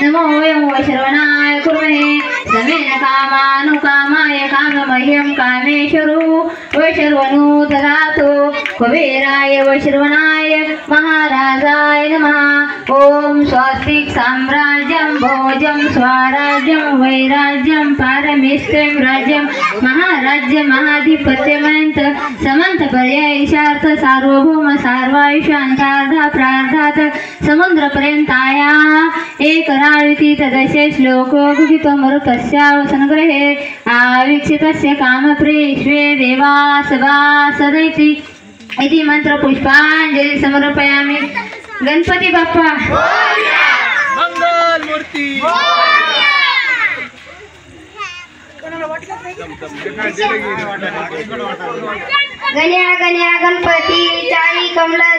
नमो वयं वैश्रवणाय कुर्महे समेन कामानुकामाय काममह्यं कामेश्वरो वैश्रवणो ददातु कुबेराय वैश्रवणाय महाराजाय नमः। ओम स्वस्तिक साम्राज्यं भोजं स्वराज्यं वैराज्यं पारमेष्ठ्यं राज्यं महाराज्य महाधिपत्यमंत समंत पर्यायशार्थ सार्वभौम सार्वायुषांतार्धा प्रार्धात समुद्रपर्यंताया एक राळिती तदशे श्लोको गुहितमरुतस्यावसनग्रहे आवीक्षितस्य कामप्रेष्वे देवा सभा सदैति इति मंत्र पुष्पांजलि समर्पयामि। गणपती बाप्पा मंगल मूर्ती गण्या गण्या गणपती चाळी कमला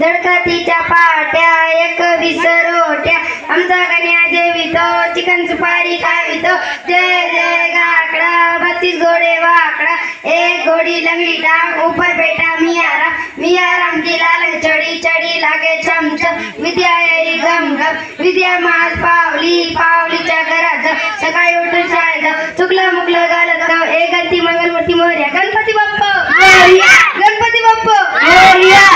झडकातीच्या पाट्या एक विसरोट्या आमचा गण्या जेवितो चिकन सुपारी खावितो जय जय गाकडा 32 घोडे वाकडा एक घोडी लंगडी डांग ऊपर बेटा मिया राम की लाल चढ़ी चढ़ी लागे चमचम विद्या येई गम गम विद्या मास पावलीच्या घरात सकाळी उठून शाळेत चुकलं मुकलं घालत गाव एक गणती मंगलमूर्ती मोरया गणपती बाप्पा मोरया गणपती बाप्पा मोरया।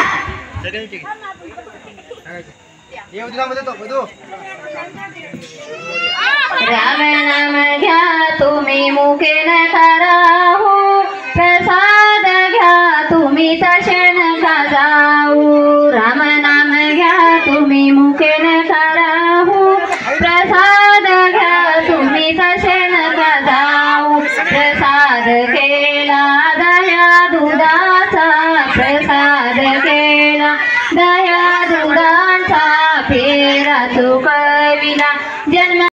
राम नाम घ्या तुम्ही मुखे न कराहो प्रसाद घ्या तुम्ही तसे नका जाऊ राम नाम घ्या तुम्ही मुखे न कराहो प्रसाद घ्या तुम्ही तसे नका जाऊ प्रसाद केला दया दुधाचा प्रसाद केला दया दुधाचा फेरा चुकविला जन्म